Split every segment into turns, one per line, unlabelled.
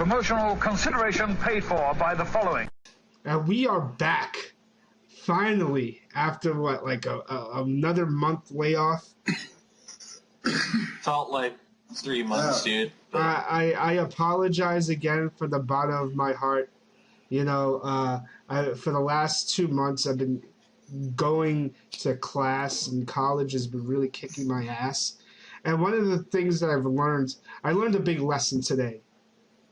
Promotional consideration paid for by the following.
And we are back, finally, after what, like another month layoff?
Felt like 3 months, dude.
I apologize again for the bottom of my heart. You know, for the last 2 months, I've been going to class, and college has been really kicking my ass. And one of the things that I learned a big lesson today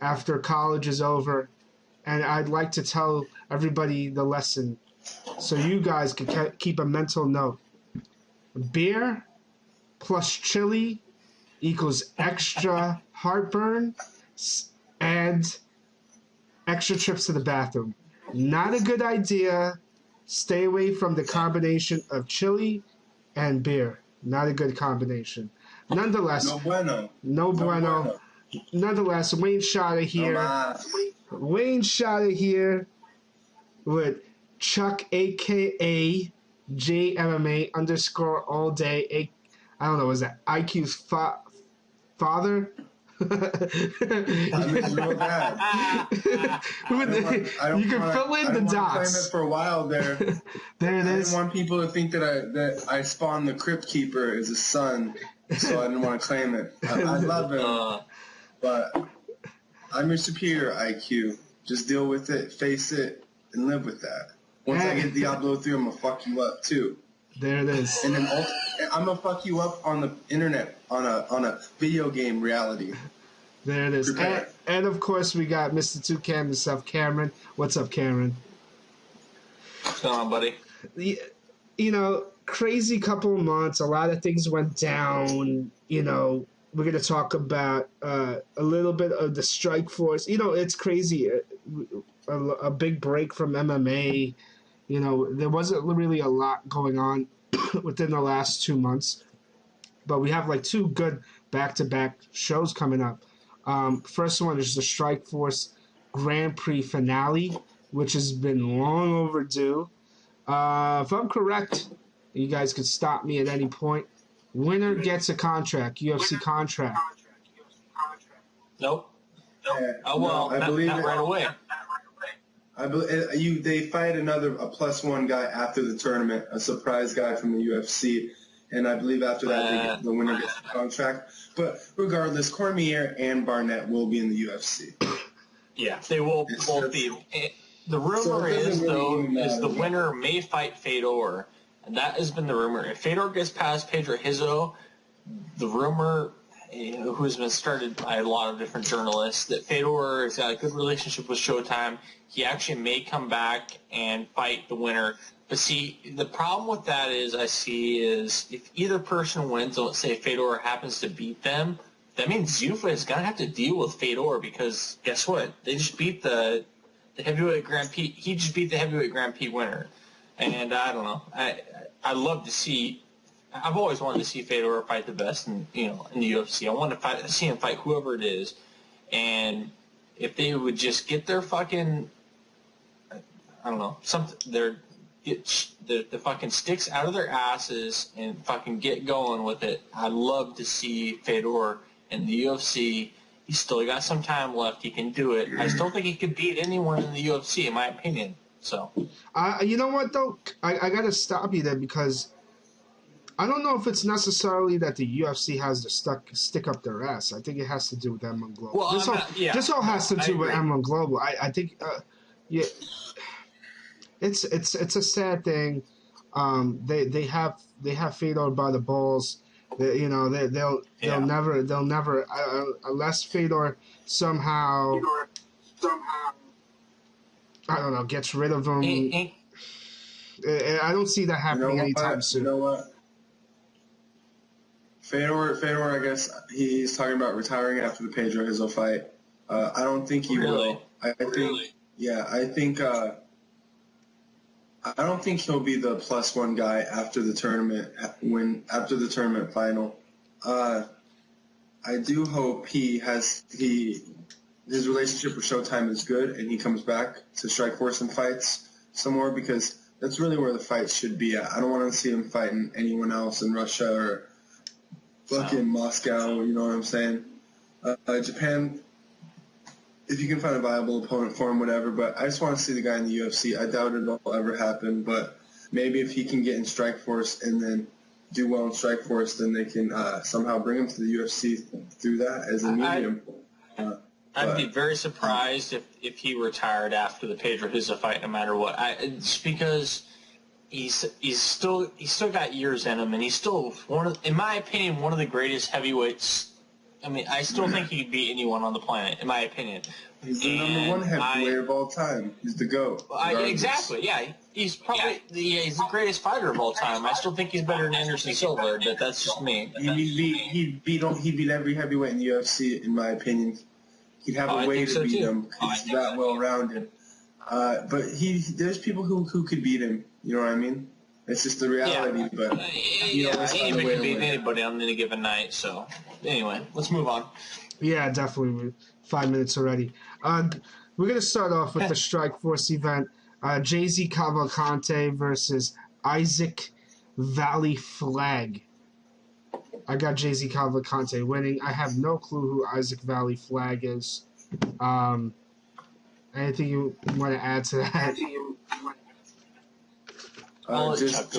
after college is over. And I'd like to tell everybody the lesson so you guys can keep a mental note. Beer plus chili equals extra heartburn and extra trips to the bathroom. Not a good idea. Stay away from the combination of chili and beer. Not a good combination. Nonetheless, no bueno. Nonetheless, Wayne Shotta here. Wayne Shotta here with Chuck, a.k.a. JMMA _, all day. I don't know, is that IQ's father?
I mean, real bad.
You can fill in the dots.
I claim it for a while there.
There it is.
I didn't want people to think that I spawned the Crypt Keeper as a son, so I didn't want to claim it. I love him, but I'm your superior, IQ. Just deal with it, face it, and live with that. Once I get Diablo 3, I'm going to fuck you up, too.
There it is.
And then I'm going to fuck you up on the internet, on a video game reality.
There it is. And of course, we got mr2cam himself, Cameron. What's up, Cameron?
What's going on, buddy?
You know, crazy couple of months. A lot of things went down. You know, we're going to talk about a little bit of the Strikeforce. You know, it's crazy. A big break from MMA. You know, there wasn't really a lot going on within the last 2 months. But we have like 2 good back-to-back shows coming up. First one is the Strikeforce Grand Prix Finale, which has been long overdue. If I'm correct, you guys could stop me at any point. Winner gets a contract, UFC contract.
Nope. Oh, well,
no, I believe
not right away.
I believe they fight a +1 guy after the tournament, a surprise guy from the UFC, and I believe after that the winner gets the contract. But regardless, Cormier and Barnett will be in the UFC.
Yeah, they will both be. The rumor is the winner may fight Fedor, and that has been the rumor. If Fedor gets past Pedro Hizzo, the rumor, who's been started by a lot of different journalists, that Fedor has got a good relationship with Showtime. He actually may come back and fight the winner. But see, the problem with that is if either person wins, let's say Fedor happens to beat them, that means Zuffa is going to have to deal with Fedor because guess what? They just beat the heavyweight Grand Prix. He just beat the heavyweight Grand Prix winner. And I don't know. I love to see. I've always wanted to see Fedor fight the best in the UFC. I want to see him fight whoever it is. And if they would just get their fucking, I don't know, get the fucking sticks out of their asses and fucking get going with it. I'd love to see Fedor in the UFC. He's still got some time left. He can do it. I still think he could beat anyone in the UFC, in my opinion. So,
you know what though? I gotta stop you there because I don't know if it's necessarily that the UFC has to stick up their ass. I think it has to do with M1 Global.
Well,
this all has to do with M1 Global. I think, yeah. It's a sad thing. They have Fedor by the balls. They'll never unless Fedor somehow I don't know gets rid of him. I don't see that happening anytime soon.
You know what? Fedor, I guess he's talking about retiring after the Pedro Hizzo fight. I don't think he will. I don't think he'll be the +1 guy after the tournament final. I do hope his relationship with Showtime is good and he comes back to Strikeforce and fights some more because that's really where the fights should be at. I don't want to see him fighting anyone else in Russia or fucking Moscow. You know what I'm saying? Japan if you can find a viable opponent for him, whatever. But I just want to see the guy in the UFC. I doubt it'll ever happen, but maybe if he can get in Strikeforce and then do well in Strikeforce, then they can somehow bring him to the UFC through that as a medium.
I'd be very surprised if he retired after the Pedro Hiza fight, no matter what. Just because he's still got years in him, and he's still in my opinion, one of the greatest heavyweights. I mean, I still think he could beat anyone on the planet, in my opinion.
He's the number one heavyweight of all time. He's the GOAT.
Exactly, yeah. He's probably he's the greatest fighter of all time. I still think he's better than Anderson Silva, but that's just me.
He beat every heavyweight in the UFC, in my opinion. He'd have a way to beat him because he's that well-rounded. But there's people who could beat him. You know what I mean? It's just the reality.
Yeah.
But
anybody can beat anybody on any given night. So anyway, let's move on.
Yeah, definitely. 5 minutes already. We're gonna start off with the Strikeforce event. Jay-Z Cavalcante versus Isaac Valley Flag. I got Jay-Z Cavalcante winning. I have no clue who Isaac Valley Flag is. Anything you want to add to that?
Just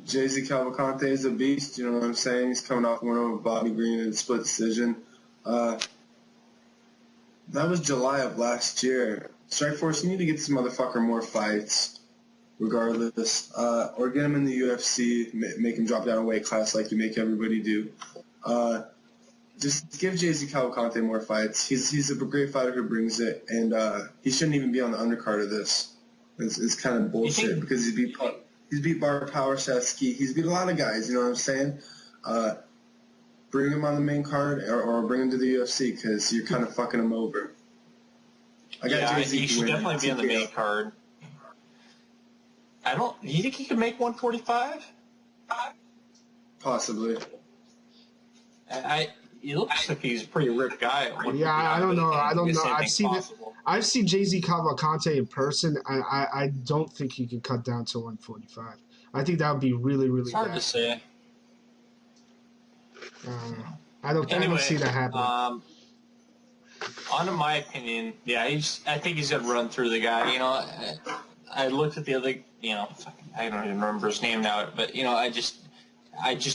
Jay-Z Cavalcante is a beast. You know what I'm saying? He's coming off one over Bobby Green in a split decision. That was July of last year. Strikeforce, you need to get this motherfucker more fights, regardless, or get him in the UFC, make him drop down a weight class like you make everybody do. Just give Jay-Z Cavalcante more fights. He's a great fighter who brings it, and he shouldn't even be on the undercard of this. It's kind of bullshit because he's beat Bart Powershevsky. He's beat a lot of guys. You know what I'm saying? Bring him on the main card or bring him to the UFC because you're kind of fucking him over.
He should definitely be on the main card. You think he could make 145?
Possibly.
He looks like he's a pretty ripped guy.
Yeah, I don't know. I've seen Jay-Z Cavalcante in person. I don't think he can cut down to 145. I think that would be really, really
It's hard
bad.
to say.
I don't see that happening.
On to my opinion, I think he's gonna run through the guy. You know, I looked at the other. You know, I don't even remember his name now, but you know, I just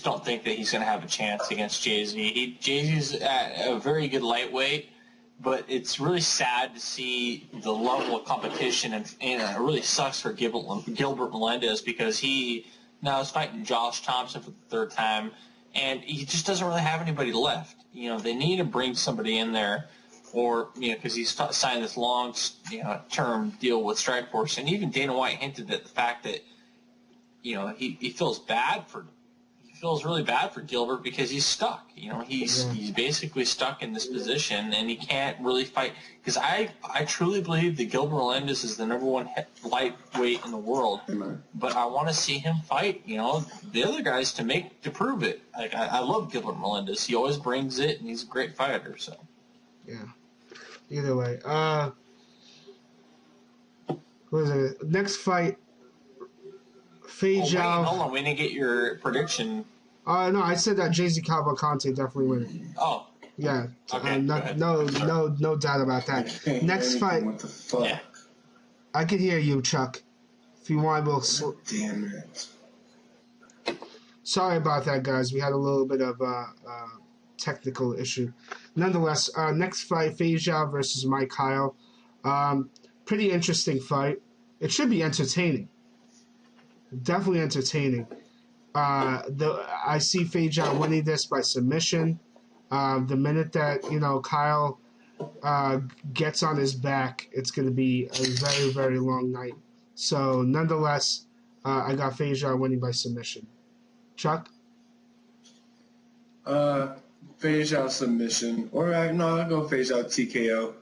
don't think that he's gonna have a chance against Jay-Z. Jay-Z's at a very good lightweight, but it's really sad to see the level of competition, and it really sucks for Gilbert Melendez because he now is fighting Josh Thompson for the third time, and he just doesn't really have anybody left. You know, they need to bring somebody in there. Or, you know, because he's signed this long-term deal with Strikeforce. And even Dana White hinted at the fact that, you know, he feels really bad for Gilbert because he's stuck. You know, he's basically stuck in this position, and he can't really fight. Because I truly believe that Gilbert Melendez is the number one lightweight in the world. But I want to see him fight, you know, the other guys to prove it. Like, I love Gilbert Melendez. He always brings it, and he's a great fighter, so.
Yeah. Either way. What is it? Next fight. Feijiao.
Hold on. We didn't get your prediction.
No, I said that Jay-Z Cavalcante definitely winning.
Oh.
Yeah.
Okay.
No doubt about that. Next fight.
What the fuck?
Yeah.
I can hear you, Chuck. If you want, we'll.
Damn it.
Sorry about that, guys. We had a little bit of technical issue. Nonetheless, next fight, Feijiao versus Mike Kyle. Pretty interesting fight. It should be entertaining. Definitely entertaining. I see Feijiao winning this by submission. The minute that, you know, Kyle gets on his back, it's going to be a very, very long night. So, nonetheless, I got Feijiao winning by submission. Chuck?
Feijiao submission, or I'll go Feijiao TKO.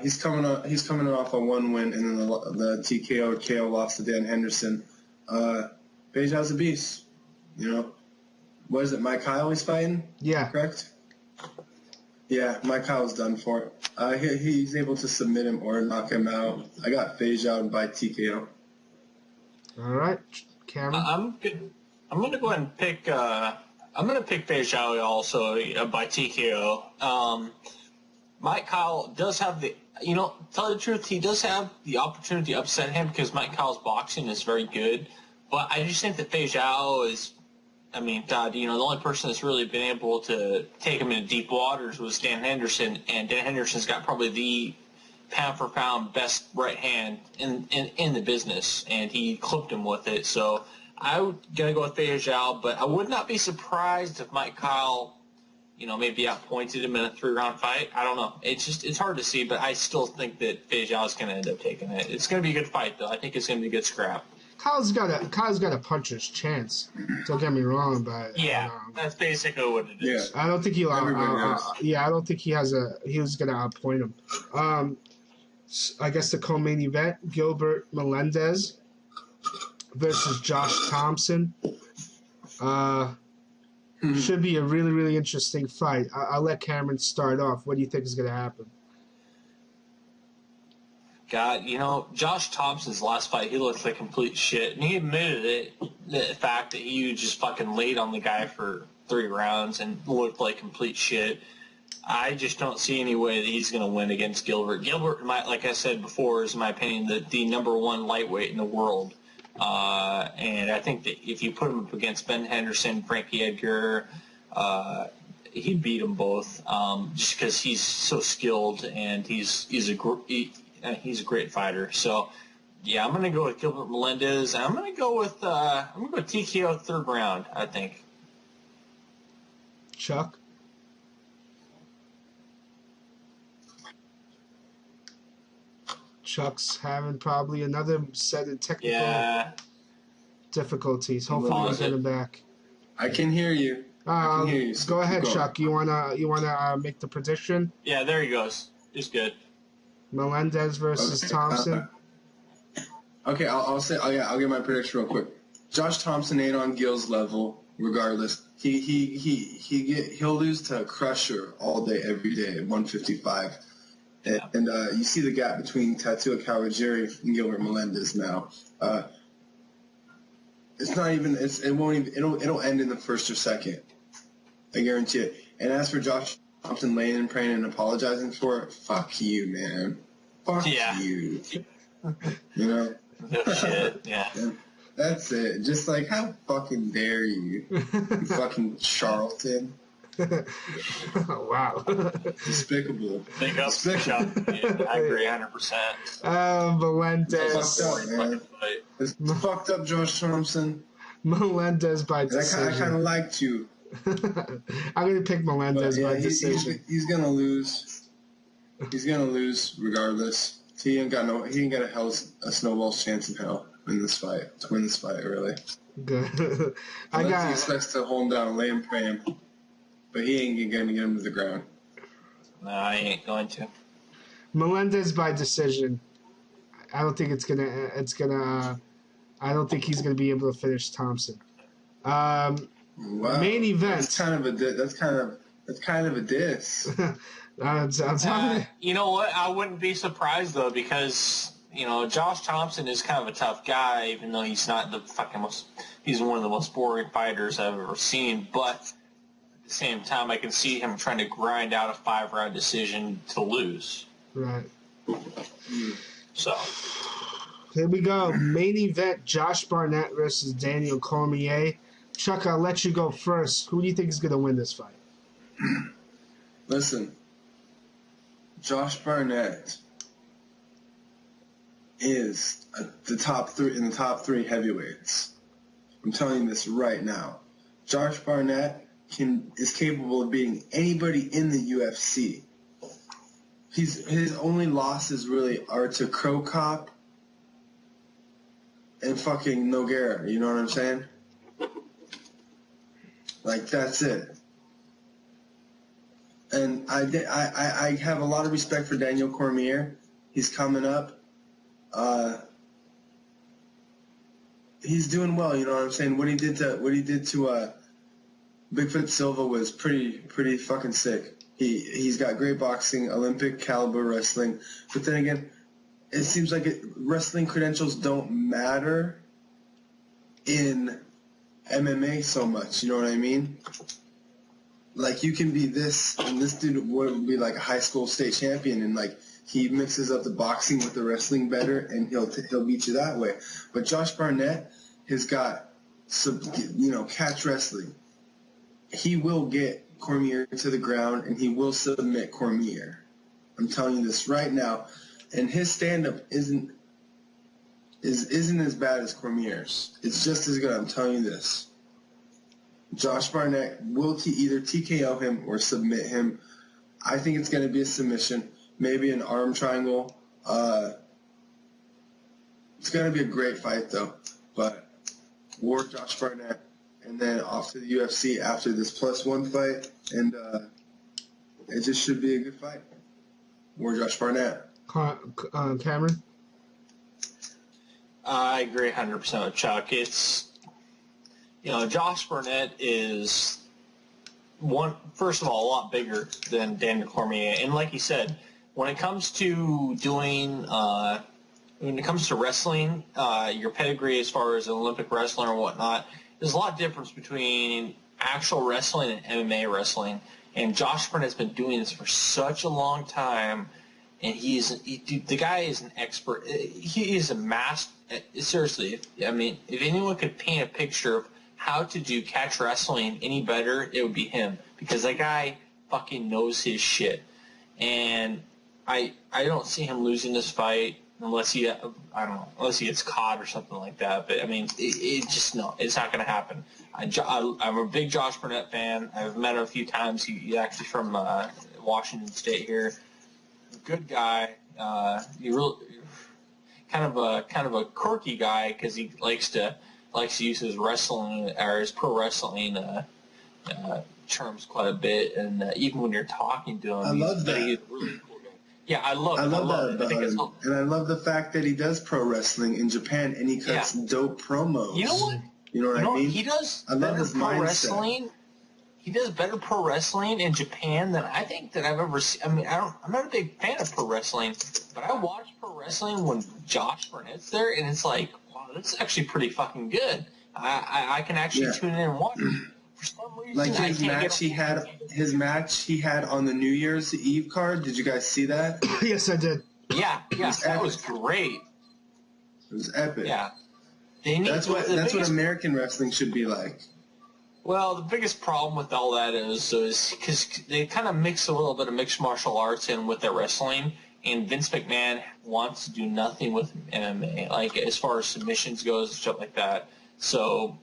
He's coming off a one win, and then the TKO KO loss to Dan Henderson. Feijiao's a beast. You know, what is it? Mike Kyle he's fighting?
Yeah.
Correct. Yeah, Mike Kyle's done for. He's able to submit him or knock him out. I got Feijiao by TKO.
All right, Cameron.
I'm gonna go ahead and pick. I'm gonna pick Feijiao also by TKO. Mike Kyle does have the, tell the truth, he does have the opportunity to upset him because Mike Kyle's boxing is very good. But I just think that Fei Zhao is, God, the only person that's really been able to take him into deep waters was Dan Henderson, and Dan Henderson's got probably the pound-for-pound best right hand in the business, and he clipped him with it. So I'm going to go with Fei Zhao, but I would not be surprised if Mike Kyle, maybe outpointed him in a 3-round fight. I don't know. It's hard to see, but I still think that Fei Zhao is going to end up taking it. It's going to be a good fight, though. I think it's going to be a good scrap.
Kyle's got a puncher's chance. Don't get me wrong, but
yeah, that's basically what it is.
I don't think he'll. I don't think he was gonna outpoint him. I guess the co-main event: Gilbert Melendez versus Josh Thompson. Should be a really, really interesting fight. I'll let Cameron start off. What do you think is gonna happen?
God, Josh Thompson's last fight, he looked like complete shit. And he admitted it, the fact that he just fucking laid on the guy for 3 rounds and looked like complete shit. I just don't see any way that he's going to win against Gilbert. Gilbert, like I said before, is, in my opinion, the number 1 lightweight in the world. And I think that if you put him up against Ben Henderson, Frankie Edgar, he'd beat them both just because he's so skilled and he's a great fighter. So, yeah, I'm going to go with Gilbert Melendez. I'm going to go with TKO 3rd round, I think.
Chuck? Chuck's having probably another set of technical difficulties. Hopefully we'll get him back.
I can hear you.
So go ahead, Chuck. You wanna make the prediction?
Yeah, there he goes. He's good.
Melendez versus Thompson.
Okay, I'll get my prediction real quick. Josh Thompson ain't on Gil's level, regardless. He'll lose to Crusher all day, every day at 155. And you see the gap between Tattoo Kawajiri and Gilbert Melendez now. It's not even. It'll end in the first or second. I guarantee it. And as for Josh Thompson laying and praying and apologizing for it, fuck you, man. Fuck you.
No shit. Yeah.
That's it. Just like, how fucking dare you, you fucking charlatan.
Wow.
Despicable.
Big up, Despicable. I agree 100%.
Melendez.
It's fucked up, Josh Thompson.
Melendez by decision.
I kind of liked you.
I'm going to pick Melendez by decision.
He's going to lose. He's going to lose regardless. He ain't got a snowball's chance in hell to win this fight, really.
Good.
He expects to hold him down and lay him, pray him. But he ain't going to get him to the ground.
No, I ain't going to.
Melendez by decision. I don't think I don't think he's gonna be able to finish Thompson.
Wow.
Main event.
That's kind of a diss.
You know what? I wouldn't be surprised though, because Josh Thompson is kind of a tough guy, even though he's not the fucking most. He's one of the most boring fighters I've ever seen, but. At the same time, I can see him trying to grind out a 5-round decision to lose.
Right.
So.
Here we go. Main event, Josh Barnett versus Daniel Cormier. Chuck, I'll let you go first. Who do you think is going to win this fight?
Listen. Josh Barnett is in the top 3 heavyweights. I'm telling you this right now. Josh Barnett is capable of beating anybody in the UFC. His only losses really are to Crow Cop and fucking Nogueira. You know what I'm saying? Like, that's it. And I have a lot of respect for Daniel Cormier. He's coming up. He's doing well. You know what I'm saying? What he did to Bigfoot Silva was pretty fucking sick. He's got great boxing, Olympic caliber wrestling, but then again, it seems like wrestling credentials don't matter in MMA so much. You know what I mean? like you can be this, and this dude would be like a high school state champion, and like he mixes up the boxing with the wrestling better, and he'll beat you that way. But Josh Barnett has got some, catch wrestling. He will get Cormier to the ground, and he will submit Cormier. I'm telling you this right now. And his stand-up isn't as bad as Cormier's. It's just as good. I'm telling you this. Josh Barnett will either TKO him or submit him. I think it's going to be a submission, maybe an arm triangle. It's going to be a great fight, though. But war Josh Barnett, and then off to the UFC after this +1 fight, and it just should be a good fight. War Josh Barnett.
Cameron?
I agree 100% with Chuck. It's, Josh Barnett is first of all, a lot bigger than Daniel Cormier. And like you said, when it comes to wrestling, your pedigree as far as an Olympic wrestler and whatnot, there's a lot of difference between actual wrestling and MMA wrestling. And Josh Barnett's been doing this for such a long time, and the guy is an expert. He is a master. Seriously, if anyone could paint a picture of how to do catch wrestling any better, it would be him, because that guy fucking knows his shit. And I don't see him losing this fight unless he gets caught or something like that. But it's not going to happen. I'm a big Josh Barnett fan. I've met him a few times. He's actually from Washington State here. Good guy. He really kind of a quirky guy, because he likes to use his wrestling or his pro wrestling terms quite a bit, and even when you're talking to him,
I love that.
He's a really cool guy. Yeah, I love
that
it.
about him. And I love the fact that he does pro wrestling in Japan, and he cuts dope promos.
You know what?
You know what I mean?
He does
I love his
pro
mindset.
wrestling. He does better pro wrestling in Japan than I think that I've ever seen. I'm not a big fan of pro wrestling, but I watch pro wrestling when Josh Barnett's there, and it's like, wow, this is actually pretty fucking good. I can actually tune in and watch it. For some reason,
Like his match he had on the New Year's Eve card. Did you guys see that?
Yes, I did.
Yeah, that was great.
It was epic.
Yeah.
That's what American wrestling should be like.
Well, the biggest problem with all that is because they kind of mix a little bit of mixed martial arts in with their wrestling, and Vince McMahon wants to do nothing with MMA, like as far as submissions goes and stuff like that. So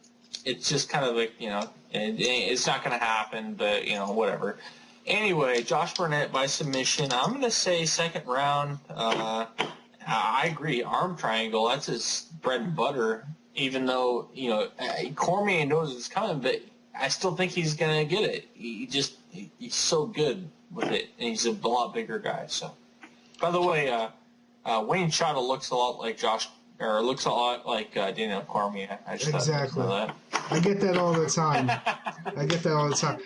it's just kind of like, it's not going to happen, but, whatever. Anyway, Josh Barnett by submission. I'm going to say second round. I agree. Arm triangle, that's his bread and butter, even though, Cormier knows it's coming, but I still think he's going to get it. He's so good with it, and he's a lot bigger guy. So, by the way, Wayne Chada looks a lot like Daniel Cormier. I just
exactly.
That.
I get that all the time.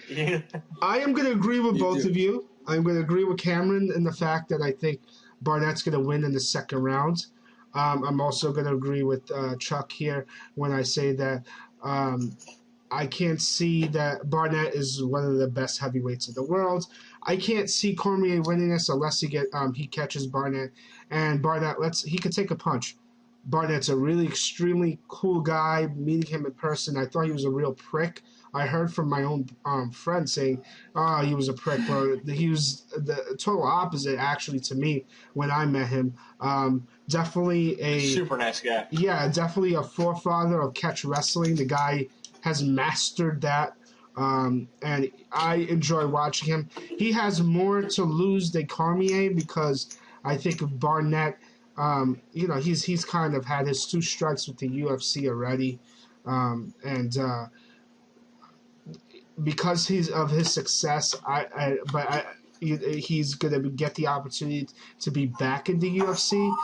Yeah.
I am going to agree with both of you. I'm going to agree with Cameron in the fact that I think Barnett's going to win in the second round. I'm also going to agree with Chuck here when I say that I can't see that Barnett is one of the best heavyweights in the world. I can't see Cormier winning this unless he catches Barnett. And Barnett, he could take a punch. Barnett's a really extremely cool guy. Meeting him in person, I thought he was a real prick. I heard from my own friend saying, he was a prick, bro. He was the total opposite, actually, to me when I met him. Definitely a
super nice guy.
Yeah, definitely a forefather of catch wrestling. The guy has mastered that, and I enjoy watching him. He has more to lose than Cormier, because I think Barnett, he's kind of had his 2 strikes with the UFC already, and because he's of his success, he's gonna get the opportunity to be back in the UFC.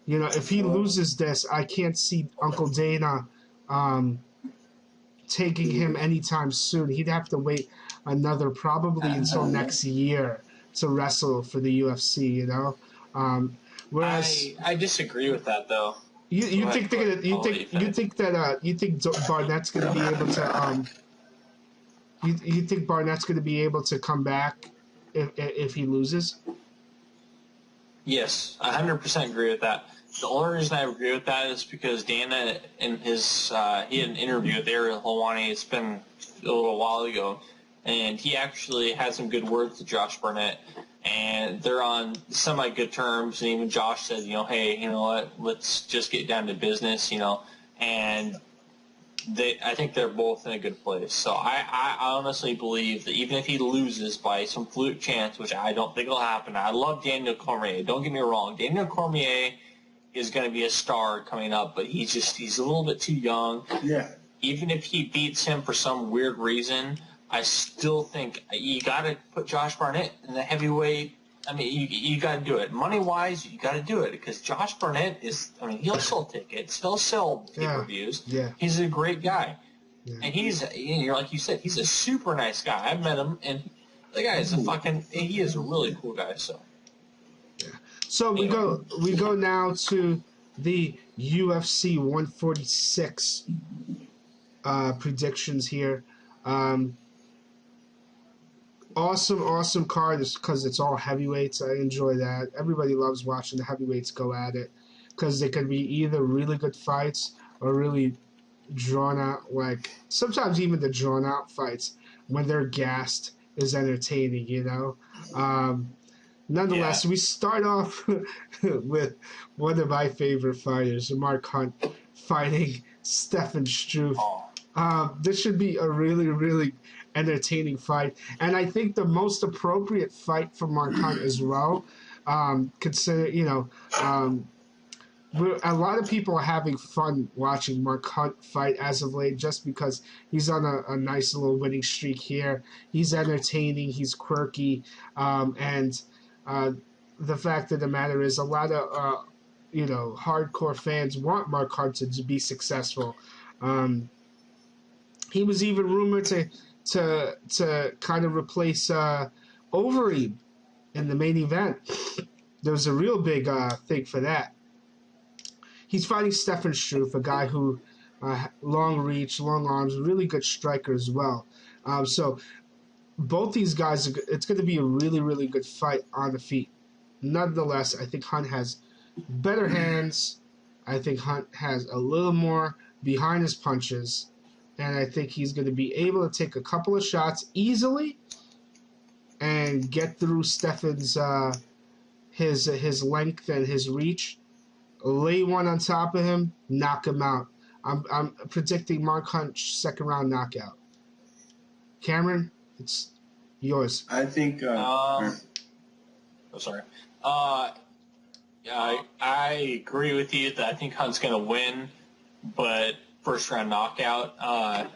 If he loses this, I can't see Uncle Dana taking him anytime soon. He'd have to wait probably until next year to wrestle for the UFC. Whereas
I disagree with that, though.
You think Barnett's gonna be able to You think Barnett's going to be able to come back if he loses?
Yes, I 100% agree with that. The only reason I agree with that is because Dana, in his, he had an interview with Ariel Helwani. It's been a little while ago, and he actually had some good words to Josh Barnett, and they're on semi-good terms. And even Josh said, hey, you know what, let's just get down to business, and I think they're both in a good place. So I honestly believe that even if he loses by some fluke chance, which I don't think will happen, I love Daniel Cormier. Don't get me wrong. Daniel Cormier is going to be a star coming up, but he's a little bit too young.
Yeah.
Even if he beats him for some weird reason, I still think you got to put Josh Barnett in the heavyweight. I mean, you got to do it. Money-wise, you got to do it because Josh Barnett he'll sell tickets. He'll sell pay-per-views.
Yeah.
He's a great guy.
Yeah.
And he's, like you said, he's a super nice guy. I've met him, and the guy is he is a really cool guy, so.
Yeah. So we go now to the UFC 146 predictions here. Awesome card because it's all heavyweights. I enjoy that. Everybody loves watching the heavyweights go at it because they can be either really good fights or really drawn out. Like sometimes even the drawn out fights when they're gassed is entertaining. Nonetheless, we start off with one of my favorite fighters, Mark Hunt, fighting Stefan Struve. This should be a really, really entertaining fight, and I think the most appropriate fight for Mark Hunt as well. Consider, a lot of people are having fun watching Mark Hunt fight as of late, just because he's on a nice little winning streak here. He's entertaining, he's quirky, and the fact of the matter is, a lot of hardcore fans want Mark Hunt to be successful. He was even rumored to kind of replace Overeem in the main event. There was a real big thing for that. He's fighting Stefan Struve, a guy who long reach, long arms, really good striker as well. So both these guys, it's going to be a really, really good fight on the feet. Nonetheless, I think Hunt has better hands. I think Hunt has a little more behind his punches. And I think he's going to be able to take a couple of shots easily and get through Stefan's his length and his reach. Lay one on top of him, knock him out. I'm predicting Mark Hunt second round knockout. Cameron, it's yours.
I think.
Sorry. I agree with you that I think Hunt's going to win, but first round knockout. I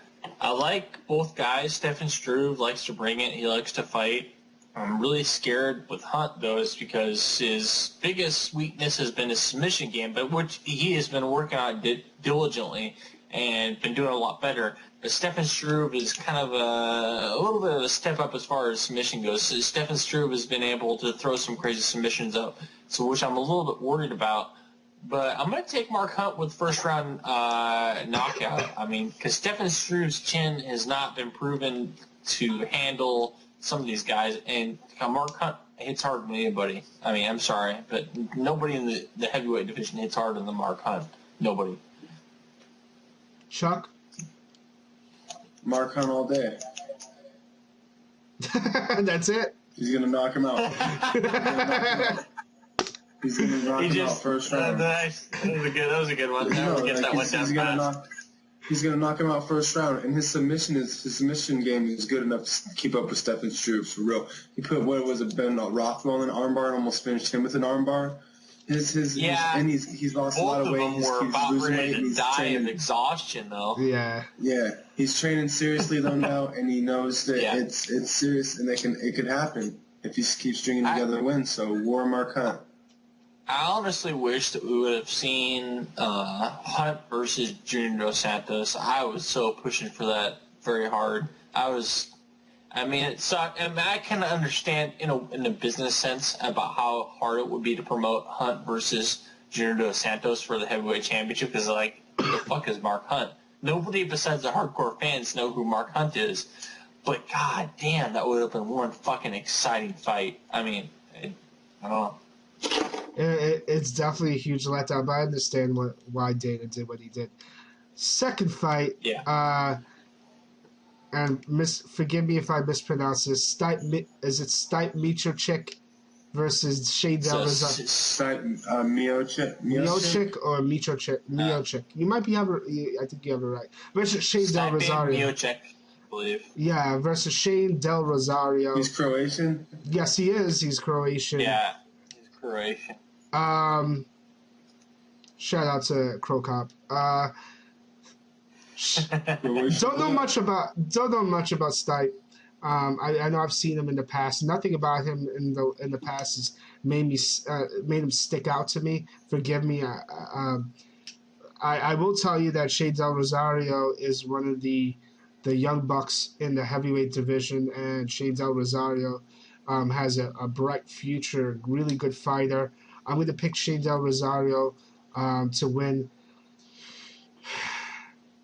like both guys. Stefan Struve likes to bring it. He likes to fight. I'm really scared with Hunt, though, is because his biggest weakness has been his submission game, but which he has been working on diligently and been doing a lot better. But Stefan Struve is kind of a little bit of a step up as far as submission goes. So Stefan Struve has been able to throw some crazy submissions up, so which I'm a little bit worried about. But I'm going to take Mark Hunt with first-round knockout. I mean, because Stefan Struve's chin has not been proven to handle some of these guys, and Mark Hunt hits harder than anybody. I mean, I'm sorry, but nobody in the heavyweight division hits harder than Mark Hunt. Nobody.
Chuck?
Mark Hunt all day.
That's it?
He's going to knock him out. He's going to knock him out first round.
Nice. That was a good one.
He's going to knock him out first round, and his submission game is good enough to keep up with Stefan Struve for real. He put Ben Rothwell in an armbar and almost finished him with an armbar. And he's lost a lot of weight.
Both of them were about ready to die of exhaustion, though.
Yeah.
Yeah, he's training seriously though now, and he knows that it's serious, and it could happen if he keeps stringing together wins. So war Mark Hunt.
I honestly wish that we would have seen Hunt versus Junior Dos Santos. I was so pushing for that very hard. It sucked. I mean, I can understand in a business sense about how hard it would be to promote Hunt versus Junior Dos Santos for the heavyweight championship, because, who the fuck is Mark Hunt? Nobody besides the hardcore fans know who Mark Hunt is. But god damn, that would have been one fucking exciting fight. I mean, I don't know.
It's definitely a huge letdown, but I understand why Dana did what he did. Second fight,
Yeah.
And forgive me if I mispronounce this. Is it Stipe Miocic versus Shane Del Rosario? Miocic or Miocic? Miocic. You might be I think you have it right. Versus Shane Del Rosario.
Miocic, I believe.
Yeah, versus Shane Del Rosario.
He's Croatian?
Yes, he is. He's Croatian.
Yeah, he's Croatian.
Shout out to Crow Cop. Don't know much about Stipe. I know I've seen him in the past. Nothing about him in the past has made him stick out to me. Forgive me. I will tell you that Shane Del Rosario is one of the young bucks in the heavyweight division, and Shane Del Rosario has a bright future. Really good fighter. I'm going to pick Shane Del Rosario to win.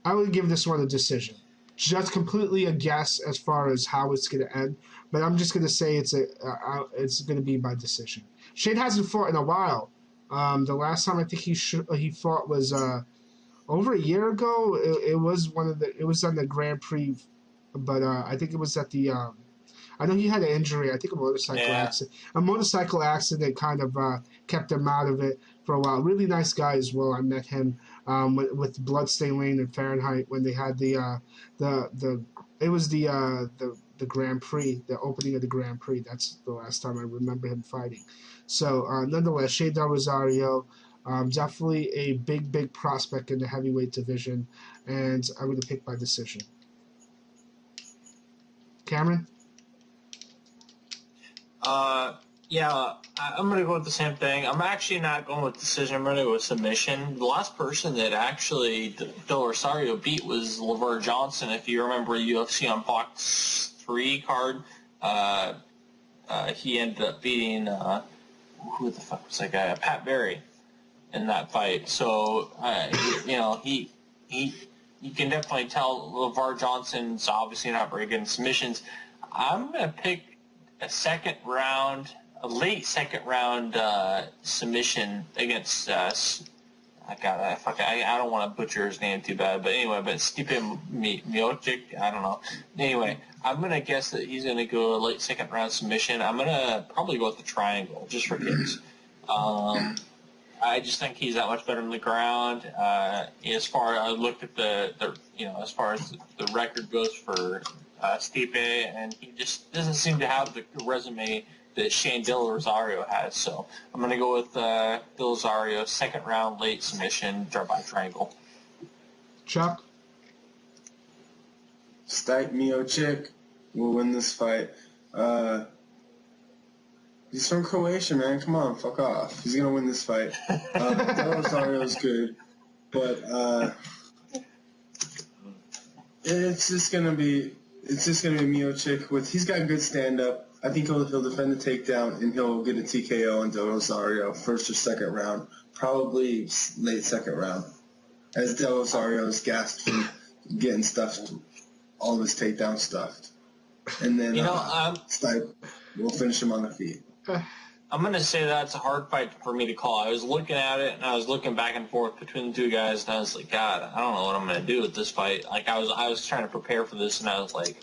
I would give this one a decision. Just completely a guess as far as how it's going to end, but I'm just going to say it's going to be by decision. Shane hasn't fought in a while. The last time I think he fought was over a year ago. It was on the Grand Prix, but I think it was at the. I know he had an injury. I think a motorcycle accident. A motorcycle accident kind of kept him out of it for a while. Really nice guy as well. I met him with Bloodstained Lane and Fahrenheit when they had the Grand Prix, the opening of the Grand Prix. That's the last time I remember him fighting. So nonetheless, Shane Del Rosario, definitely a big prospect in the heavyweight division, and I'm going to pick by decision. Cameron?
Yeah, I'm going to go with the same thing. I'm actually not going with decision. I'm going to go with submission. The last person that actually Del Rosario beat was LeVar Johnson. If you remember the UFC on Fox 3 card, he ended up beating, who the fuck was that guy? Pat Barry in that fight. So, you can definitely tell LeVar Johnson's obviously not very good in submissions. I'm going to pick a late second round submission against I don't want to butcher his name too bad, but anyway, but Stipe Miocic, I don't know. Anyway, I'm gonna guess that he's gonna go a late second round submission. I'm gonna probably go with the triangle just for kicks. I just think he's that much better on the ground. As far as I looked at as far as the record goes for Stipe, and he just doesn't seem to have the resume that Shane Del Rosario has. So I'm going to go with Del Rosario, second round, late submission, draw by triangle.
Chuck?
Stipe Miocic will win this fight. He's from Croatia, man. Come on, fuck off. He's going to win this fight. Del Rosario's good, but it's just going to be Miocic. He's got good stand-up. I think he'll defend the takedown, and he'll get a TKO on Del Rosario, first or second round, probably late second round, as Del Rosario is gassed from getting stuffed, all of his takedown stuffed. And then Stipe will finish him on the feet.
I'm going to say that's a hard fight for me to call. I was looking at it, and I was looking back and forth between the two guys, and I was like, God, I don't know what I'm going to do with this fight. Like, I was trying to prepare for this, and I was like,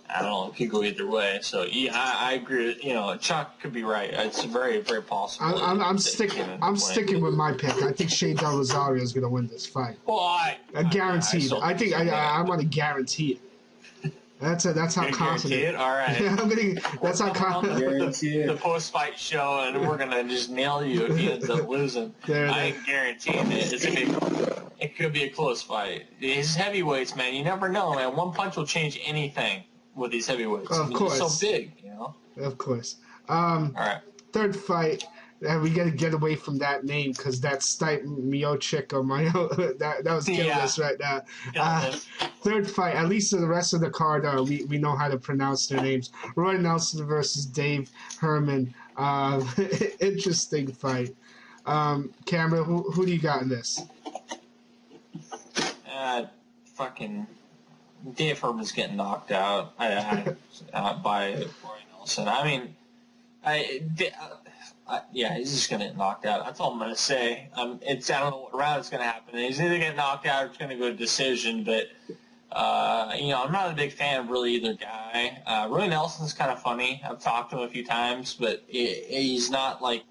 I don't know, it could go either way. So, yeah, I agree. Chuck could be right. It's very, very possible.
I'm sticking with my pick. I think Shane Del Rosario is going to win this fight.
Well, I
guaranteed. I want to guarantee it. That's how confident.
It? All right.
That's how confident.
The post-fight show, and we're gonna just nail you if he ends up losing. I ain't guaranteeing it. It could be a close fight. These heavyweights, man, you never know, man. One punch will change anything with these heavyweights.
Of course.
They're so big,
Of course.
All right.
Third fight. And we got to get away from that name because that's Stipe Miocic or that was killing us right now. Third fight, at least for the rest of the card, we know how to pronounce their names. Roy Nelson versus Dave Herman. Interesting fight. Cameron, who do you got in this?
Dave Herman's getting knocked out by Roy Nelson. I mean, yeah, he's just going to get knocked out. That's all I'm going to say. I don't know what round it's going to happen. He's either going to knock out or it's going to go to decision. But, I'm not a big fan of really either guy. Roy Nelson's kind of funny. I've talked to him a few times, but he's not like,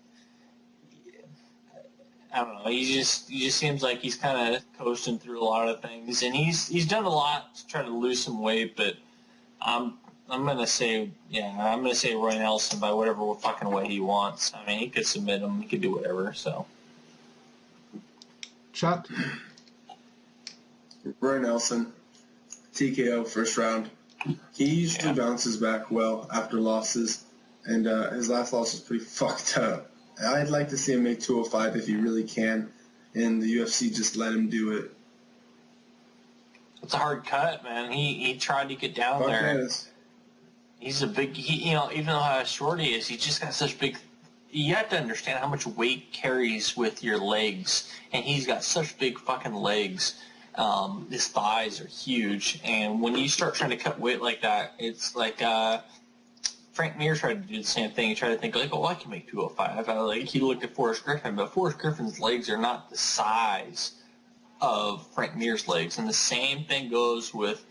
I don't know. He just seems like he's kind of coasting through a lot of things, and he's done a lot to try to lose some weight. But I'm gonna say Roy Nelson by whatever fucking way he wants. I mean, he could submit him, he could do whatever. So,
Chuck,
Roy Nelson, TKO first round. He usually bounces back well after losses, and his last loss was pretty fucked up. I'd like to see him make 205 if he really can, and the UFC just let him do it.
It's a hard cut, man. He tried to get down there.
Is.
He's a big, even though how short he is, he just got such big. You have to understand how much weight carries with your legs, and he's got such big fucking legs. His thighs are huge, and when you start trying to cut weight like that, it's like Frank Mir tried to do the same thing. He tried to think like, oh, I can make 205. He looked at Forrest Griffin, but Forrest Griffin's legs are not the size of Frank Mir's legs, and the same thing goes with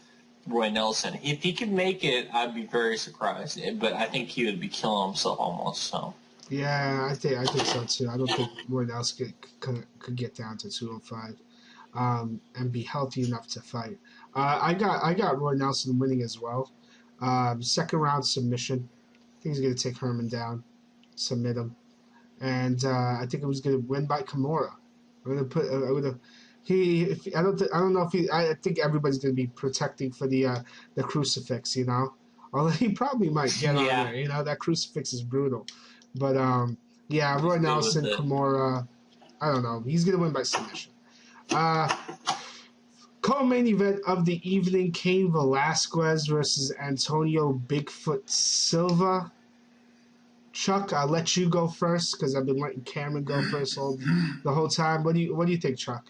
Roy Nelson. If he could make it, I'd be very surprised, but I think he would be killing himself almost. So.
Yeah, I think so too. I don't think Roy Nelson could get down to 205 and be healthy enough to fight. I got Roy Nelson winning as well. Second round submission. I think he's going to take Herman down, submit him, and I think it was going to win by Kimura. I think everybody's going to be protecting for the crucifix, Although he probably might get on there, that crucifix is brutal. But Roy Nelson, Kimura, I don't know. He's going to win by submission. Co-main event of the evening, Cain Velasquez versus Antonio Bigfoot Silva. Chuck, I'll let you go first because I've been letting Cameron go first the whole time. What do you think, Chuck?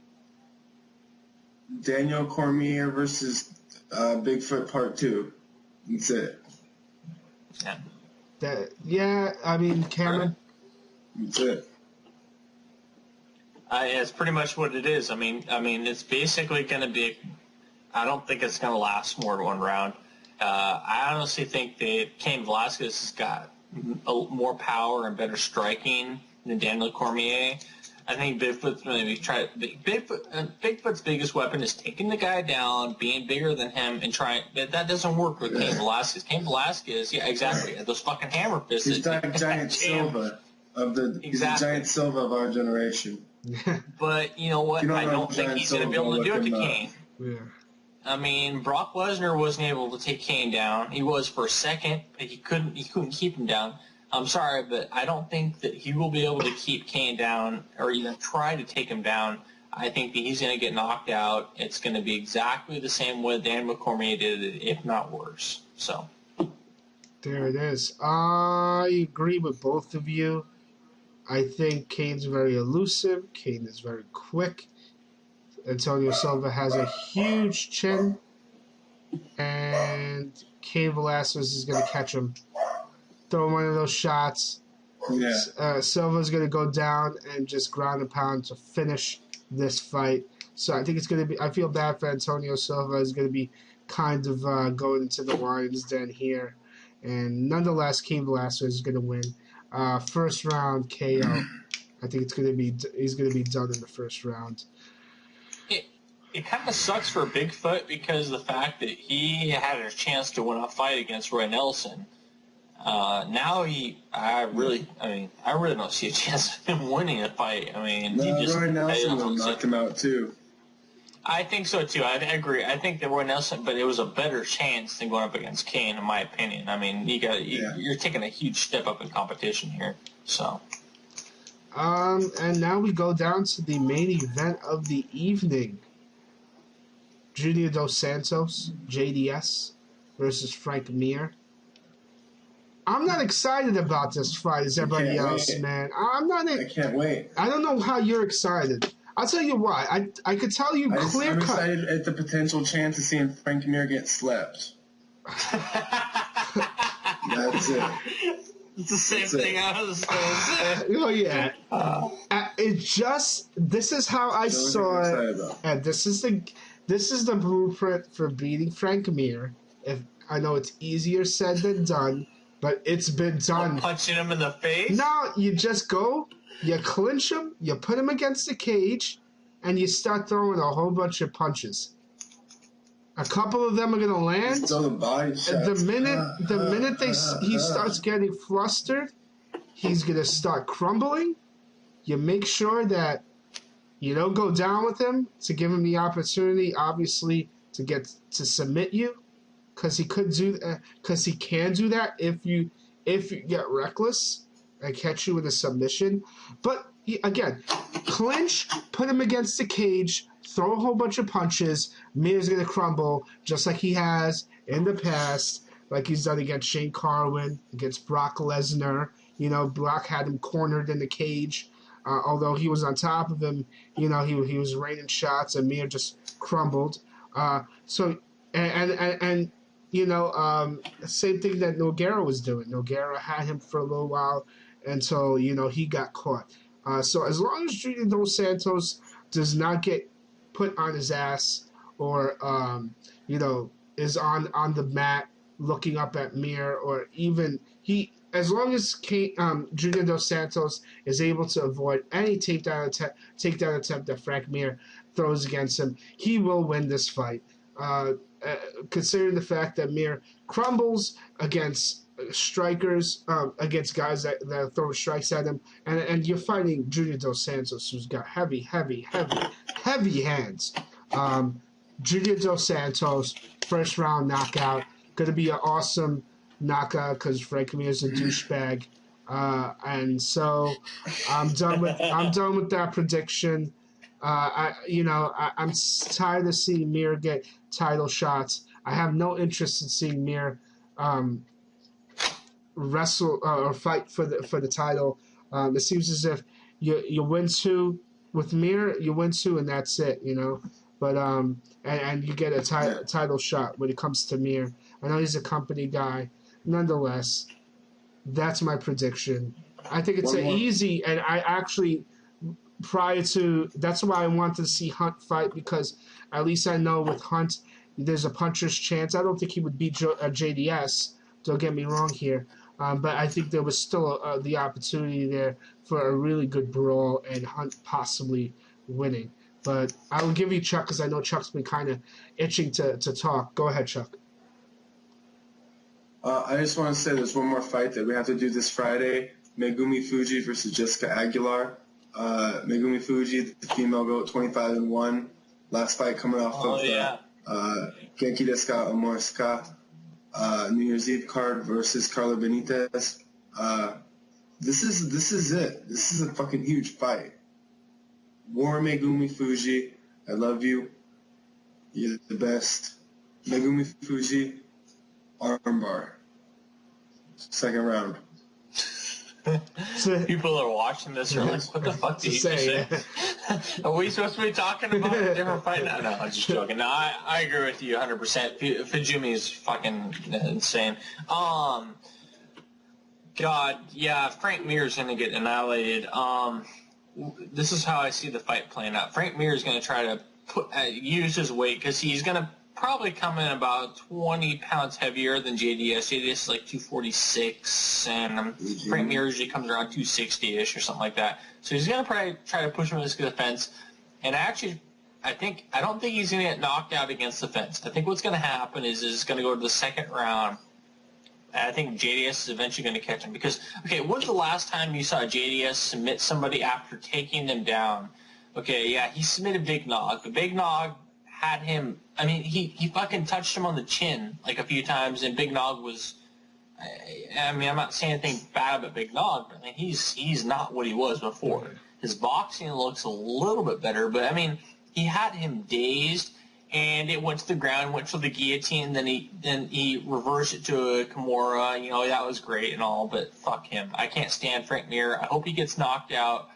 Daniel Cormier versus Bigfoot Part 2. That's it.
Cameron.
That's it.
It's pretty much what it is. I mean, it's basically going to be. I don't think it's going to last more than one round. I honestly think that Cain Velasquez has got more power and better striking than Daniel Cormier. I think Bigfoot's maybe try. Bigfoot's biggest weapon is taking the guy down, being bigger than him, and trying. That doesn't work with Cain Velasquez. Cain Velasquez, yeah, exactly. Those fucking hammer fists.
He's like Giant Silva
exactly.
Giant Silva of our generation.
But you know what? I don't think he's going to be able to do it to Cain.
Yeah.
I mean, Brock Lesnar wasn't able to take Cain down. He was for a second, but he couldn't keep him down. I'm sorry, but I don't think that he will be able to keep Cain down or even try to take him down. I think that he's going to get knocked out. It's going to be exactly the same way Dan Cormier did it, if not worse. So
there it is. I agree with both of you. I think Cain's very elusive. Cain is very quick. Antonio Silva has a huge chin. And Cain Velasquez is going to catch him. Throw one of those shots.
Yeah.
Silva's going to go down and just ground and pound to finish this fight. So I think it's going to be... I feel bad for Antonio Silva. He's going to be kind of going into the lion's den here. And nonetheless, Cain Velasquez is going to win. First round KO. I think he's going to be done in the first round.
It kind of sucks for Bigfoot because the fact that he had a chance to win a fight against Roy Nelson. Now I really don't see a chance of him winning a fight. I mean,
Roy Nelson will knock him out too.
I think so too. I agree. I think that Roy Nelson, but it was a better chance than going up against Cain, in my opinion. I mean, you're taking a huge step up in competition here. So.
And now we go down to the main event of the evening. Junior Dos Santos, JDS, versus Frank Mir. I'm not excited about this fight as everybody else, man. I can't wait. I don't know how you're excited. I'll tell you why. I could tell you clear
I'm
cut.
excited at the potential chance of seeing Frank Mir get slept. That's it.
It's the same thing I was going to say.
Oh yeah. This is how I saw it, and this is the blueprint for beating Frank Mir. If I know it's easier said than done, but it's been done.
Punching him in the face?
No, you just go, you clinch him, you put him against the cage, and you start throwing a whole bunch of punches. A couple of them are gonna land. The minute he starts getting flustered, he's gonna start crumbling. You make sure that you don't go down with him to give him the opportunity, obviously, to submit you, because he can do that if you get reckless and catch you with a submission. But again, clinch, put him against the cage, throw a whole bunch of punches. Mir's going to crumble just like he has in the past, like he's done against Shane Carwin, against Brock Lesnar. You know, Brock had him cornered in the cage. Although he was on top of him, you know, he was raining shots, and Mir just crumbled. Same thing that Nogueira was doing. Nogueira had him for a little while until, you know, he got caught. So as long as Junior Dos Santos does not get put on his ass or, is on the mat looking up at Mir, or even as long as Junior Dos Santos is able to avoid any takedown attempt that Frank Mir throws against him, he will win this fight. Considering the fact that Mir crumbles against strikers, against guys that are throwing strikes at him, and you're fighting Junior Dos Santos, who's got heavy hands. Junior Dos Santos, first round knockout, going to be an awesome knockout because Frank Mir is a douchebag, and so I'm done with that prediction. I'm tired of seeing Mir get title shots. I have no interest in seeing Mir wrestle or fight for the title. It seems as if you win two with Mir, you win two, and that's it, you know. But and you get a title shot when it comes to Mir. I know he's a company guy. Nonetheless, that's my prediction. I think it's easy, and I actually, that's why I wanted to see Hunt fight, because at least I know with Hunt, there's a puncher's chance. I don't think he would beat JDS, don't get me wrong here, but I think there was still the opportunity there for a really good brawl and Hunt possibly winning. But I will give you Chuck, because I know Chuck's been kind of itching to talk. Go ahead, Chuck.
I just want to say there's one more fight that we have to do this Friday. Megumi Fuji versus Jessica Aguilar. Megumi Fuji, the female goat, 25-1. Last fight coming off of Genki desu ka, Amore desu ka? New Year's Eve card versus Carla Benitez. This is it. This is a fucking huge fight. War Megumi Fuji, I love you. You're the best. Megumi Fuji, armbar. Second round.
People are watching this are like, what the fuck did he say? Are we supposed to be talking about a different fight? No, I'm just joking. No, I agree with you 100%. Fujimi is fucking insane. God, yeah, Frank Mir is going to get annihilated. This is how I see the fight playing out. Frank Mir is going to try to use his weight, because he's going to probably come in about 20 pounds heavier than JDS. JDS is like 246, and Frank Mir usually comes around 260-ish or something like that. So he's going to probably try to push him against the fence. And I don't think he's going to get knocked out against the fence. I think what's going to happen is it's going to go to the second round. And I think JDS is eventually going to catch him. Because, okay, when's the last time you saw JDS submit somebody after taking them down? Okay, yeah, he submitted Big Nog. But Big Nog had him, I mean, he fucking touched him on the chin like a few times, and Big Nog was, I mean, I'm not saying anything bad about Big Nog, but I mean, he's not what he was before. His boxing looks a little bit better, but I mean, he had him dazed, and it went to the ground, went to the guillotine, then he reversed it to a Kimura. You know, that was great and all, but fuck him. I can't stand Frank Mir. I hope he gets knocked out.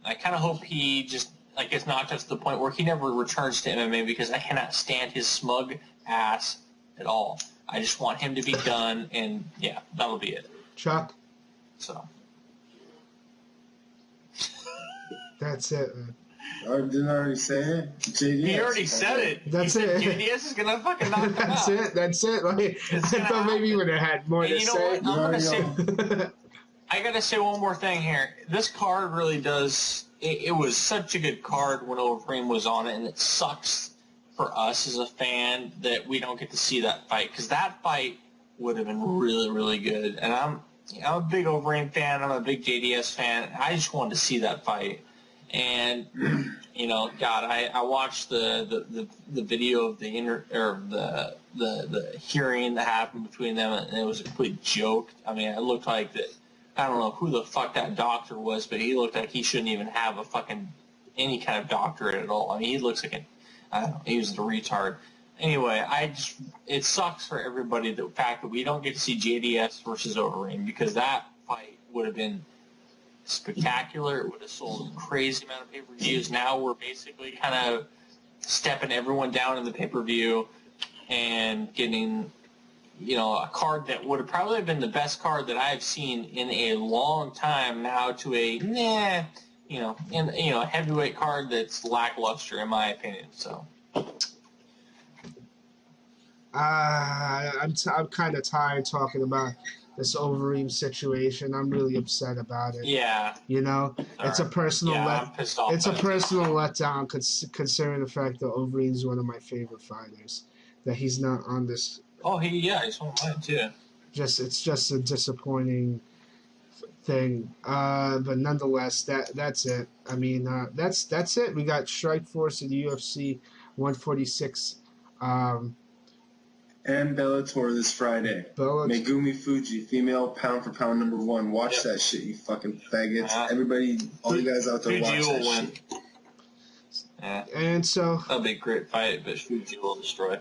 I kind of hope he just like it's knocked us to the point where he never returns to MMA because I cannot stand his smug ass at all. I just want him to be done, and yeah, that'll be it.
Chuck?
So.
That's it, man.
Didn't I already say it? JDS.
He already said it.
That's it.
JDS is gonna fucking knock him
That's
out.
it. That's it. Like, I thought maybe you would have had more to
you know
say.
what? I'm gonna say. I gotta say one more thing here. This card really does. It was such a good card when Overeem was on it, and it sucks for us as a fan that we don't get to see that fight, because that fight would have been really, really good. And I'm a big Overeem fan. I'm a big JDS fan. I just wanted to see that fight. And you know, God, I watched the video of the hearing that happened between them, and it was a complete joke. I mean, it looked like that. I don't know who the fuck that doctor was, but he looked like he shouldn't even have a fucking any kind of doctorate at all. I mean, he looks like I don't know, he was a retard. Anyway, it sucks for everybody, the fact that we don't get to see JDS versus Overeem, because that fight would have been spectacular. It would have sold a crazy amount of pay-per-views. Now we're basically kind of stepping everyone down in the pay-per-view and getting, you know, a card that would have probably been the best card that I've seen in a long time now to a a heavyweight card that's lackluster in my opinion. So
I'm kind of tired talking about this Overeem situation. I'm really upset about it.
Yeah,
you know, it's a personal
I'm pissed off.
It's a personal letdown considering the fact that Overeem is one of my favorite fighters. That he's not on this.
Oh, he's one of mine too.
It's just a disappointing thing. But nonetheless, that's it. I mean, that's it. We got Strikeforce in UFC 146.
And Bellator this Friday. Megumi Fuji, female pound for pound #1. Watch that shit, you fucking faggots. Everybody, all you guys out there,
Fuji
watch that
win.
shit.
Yeah.
And so
that'll be a great fight, but Fuji will destroy.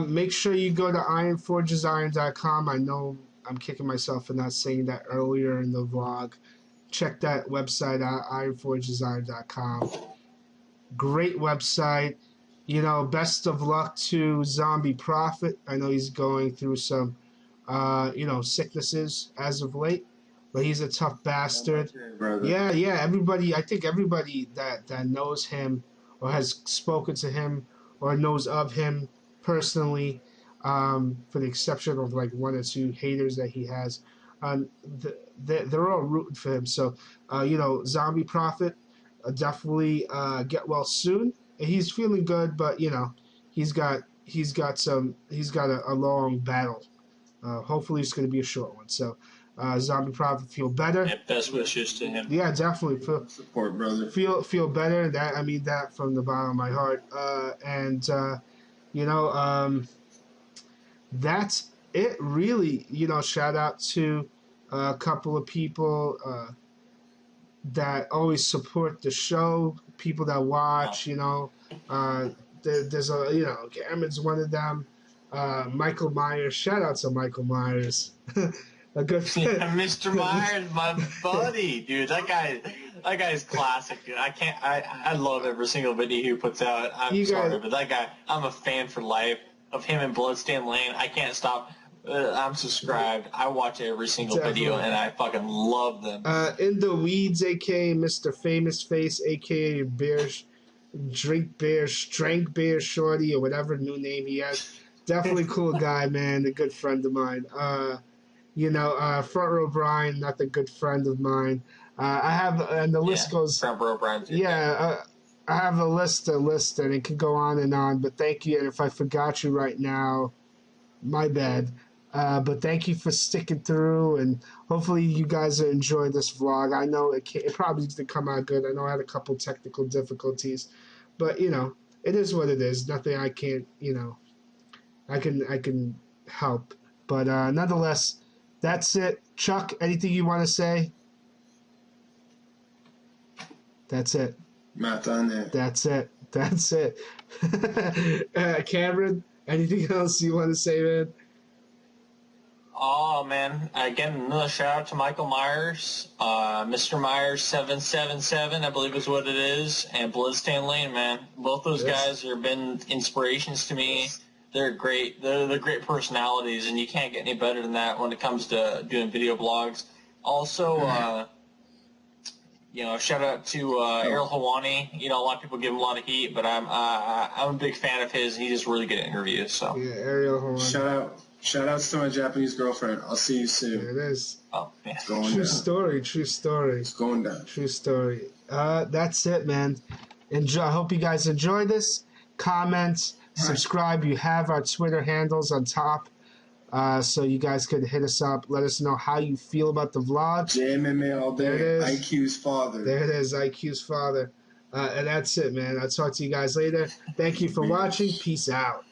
Make sure you go to ironforgesiron.com. I know I'm kicking myself for not saying that earlier in the vlog. Check that website out, ironforgesiron.com. Great website. You know, best of luck to Zombie Prophet. I know he's going through some, sicknesses as of late, but he's a tough bastard. Yeah. Everybody, I think everybody that knows him or has spoken to him or knows of him personally, for the exception of like one or two haters that he has, they're all rooting for him. So, Zombie Prophet, definitely get well soon. He's feeling good, but he's got a long battle. Hopefully, it's going to be a short one. So, Zombie Prophet, feel better.
Yeah, best wishes to him.
Yeah, definitely.
Support, brother.
Feel better. That from the bottom of my heart. That's it. Really, shout out to a couple of people that always support the show. People that watch, there's Cameron's one of them. Michael Myers, shout out to Michael Myers. A good
Mr. Myers, my buddy, dude. That guy's classic, dude. I love every single video he puts out. But that guy, I'm a fan for life of him in Bloodstained Lane. I can't stop. I'm subscribed. I watch every single video, and I fucking love them.
In the Weeds, a.k.a. Mr. Famous Face, a.k.a. Drink Bear Shorty, or whatever new name he has. Definitely cool guy, man. A good friend of mine. Front Row Brian, not a good friend of mine. I have, and the list goes.
Front Row Brian.
Yeah, I have a list, and it can go on and on. But thank you, and if I forgot you right now, my bad. But thank you for sticking through, and hopefully you guys enjoyed this vlog. I know it probably didn't come out good. I know I had a couple technical difficulties, but it is what it is. Nothing I can't, I can help. But nonetheless, that's it. Chuck, anything you want to say? That's it.
Matt on there.
That's it. Cameron, anything else you want to say, man?
Oh, man. Again, another shout out to Michael Myers. Mr. Myers 777, I believe is what it is. And Bloodstain Lane, man. Both those guys have been inspirations to me. They're great. They're great personalities, and you can't get any better than that when it comes to doing video blogs. Also, shout out to Errol Hawani. You know, a lot of people give him a lot of heat, but I'm a big fan of his, and he's just really good at interviews. So
yeah, Ariel Hawani.
Shout outs to my Japanese girlfriend. I'll see you soon.
There it is.
Oh, man.
It's going
True
down.
story. True story.
It's going down.
True story. That's it, man. Enjoy. I hope you guys enjoy this. Comment, subscribe. You have our Twitter handles on top, so you guys could hit us up. Let us know how you feel about the vlog.
JMMA all day.
There it is.
IQ's father.
There it is, IQ's father. And that's it, man. I'll talk to you guys later. Thank you for watching. Peace out.